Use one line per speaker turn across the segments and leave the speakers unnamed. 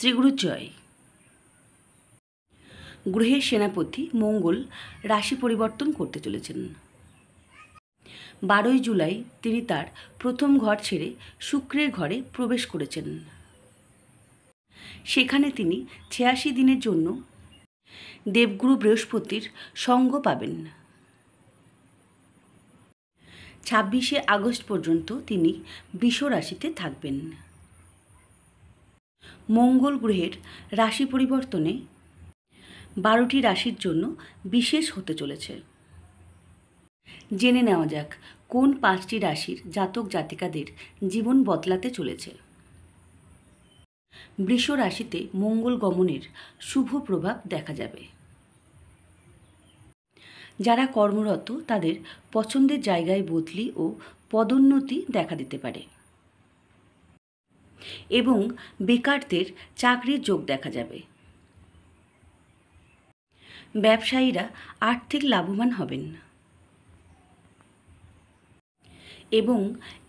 শ্রীগুরু জয়। গ্রহের সেনাপতি মঙ্গল রাশি পরিবর্তন করতে চলেছেন। 12ই জুলাই তিনি তার প্রথম ঘর ছেড়ে শুক্রের ঘরে প্রবেশ করেছেন। সেখানে তিনি 86 দিনের জন্য দেবগুরু বৃহস্পতির সঙ্গ পাবেন। 26শে আগস্ট পর্যন্ত তিনি বৃষ রাশিতে থাকবেন। মঙ্গল গ্রহের রাশি পরিবর্তনে 12টি রাশির জন্য বিশেষ হতে চলেছে। জেনে নেওয়া যাক কোন 5টি রাশির জাতক জাতিকাদের জীবন বদলাতে চলেছে। বৃষ রাশিতে মঙ্গল গমনের শুভ প্রভাব দেখা যাবে। যারা কর্মরত তাদের পছন্দের জায়গায় বদলি ও পদোন্নতি দেখা দিতে পারে এবং বেকারদের চাকরির যোগ দেখা যাবে। ব্যবসায়ীরা আর্থিক লাভবান হবেন এবং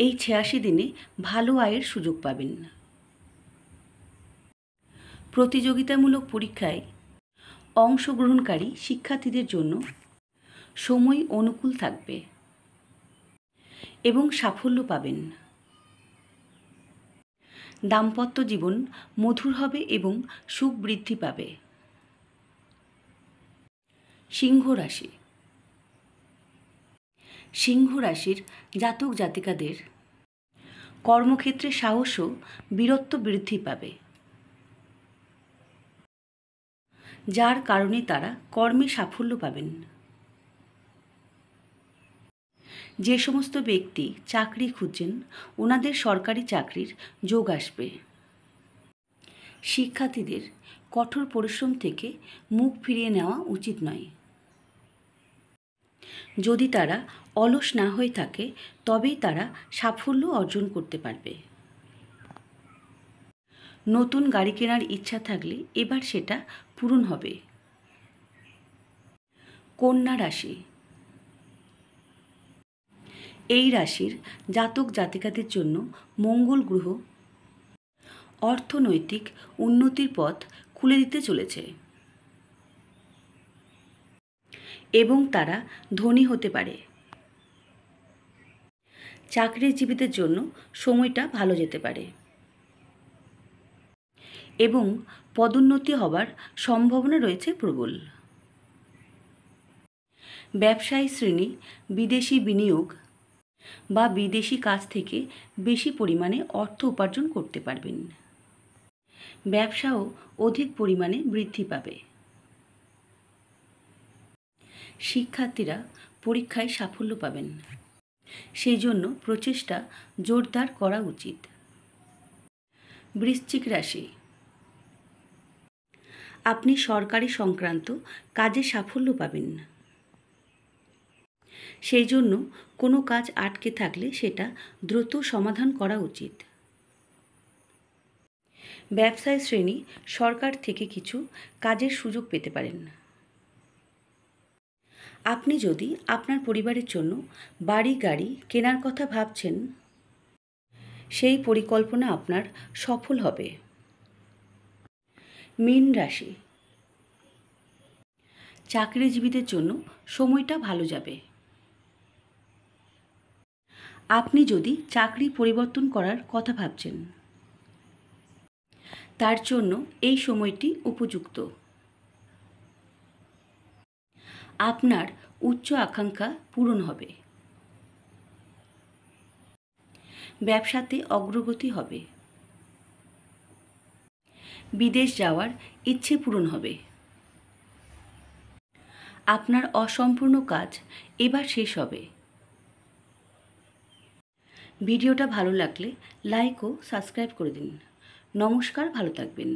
এই 86 দিনে ভালো আয়ের সুযোগ পাবেন। প্রতিযোগিতামূলক পরীক্ষায় অংশগ্রহণকারী শিক্ষার্থীদের জন্য সময় অনুকূল থাকবে এবং সাফল্য পাবেন। দাম্পত্য জীবন মধুর হবে এবং সুখ বৃদ্ধি পাবে। সিংহ রাশি। সিংহ রাশির জাতক জাতিকাদের কর্মক্ষেত্রে সাহস ও বীরত্ব বৃদ্ধি পাবে, যার কারণে তারা কর্মে সাফল্য পাবেন। যে সমস্ত ব্যক্তি চাকরি খুঁজছেন ওনাদের সরকারি চাকরির যোগ আসবে। শিক্ষার্থীদের কঠোর পরিশ্রম থেকে মুখ ফিরিয়ে নেওয়া উচিত নয়। যদি তারা অলস না হয়ে থাকে তবেই তারা সাফল্য অর্জন করতে পারবে। নতুন গাড়ি কেনার ইচ্ছা থাকলে এবার সেটা পূরণ হবে। কন্যা রাশি। এই রাশির জাতক জাতিকাদের জন্য মঙ্গল গ্রহ অর্থনৈতিক উন্নতির পথ খুলে দিতে চলেছে এবং তারা ধনী হতে পারে। চাকরিজীবীদের জন্য সময়টা ভালো যেতে পারে এবং পদোন্নতি হবার সম্ভাবনা রয়েছে প্রবল। ব্যবসায়ী শ্রেণী বিদেশি বিনিয়োগ বা বিদেশি কাজ থেকে বেশি পরিমাণে অর্থ উপার্জন করতে পারবেন। ব্যবসাও অধিক পরিমাণে বৃদ্ধি পাবে। শিক্ষার্থীরা পরীক্ষায় সাফল্য পাবেন, সেই জন্য প্রচেষ্টা জোরদার করা উচিত। বৃশ্চিক রাশি। আপনি সরকারি সংক্রান্ত কাজে সাফল্য পাবেন, সেই জন্য কোনো কাজ আটকে থাকলে সেটা দ্রুত সমাধান করা উচিত। ব্যবসায়ী শ্রেণী সরকার থেকে কিছু কাজের সুযোগ পেতে পারেন। আপনি যদি আপনার পরিবারের জন্য বাড়ি গাড়ি কেনার কথা ভাবছেন সেই পরিকল্পনা আপনার সফল হবে। মীন রাশি। চাকরিজীবীদের জন্য সময়টা ভালো যাবে। আপনি যদি চাকরি পরিবর্তন করার কথা ভাবছেন তার জন্য এই সময়টি উপযুক্ত। আপনার উচ্চ আকাঙ্ক্ষা পূরণ হবে। ব্যবসাতে অগ্রগতি হবে। বিদেশ যাওয়ার ইচ্ছে পূরণ হবে। আপনার অসম্পূর্ণ কাজ এবার শেষ হবে। ভিডিওটা ভালো লাগলে লাইক ও সাবস্ক্রাইব করে দিন। নমস্কার, ভালো থাকবেন।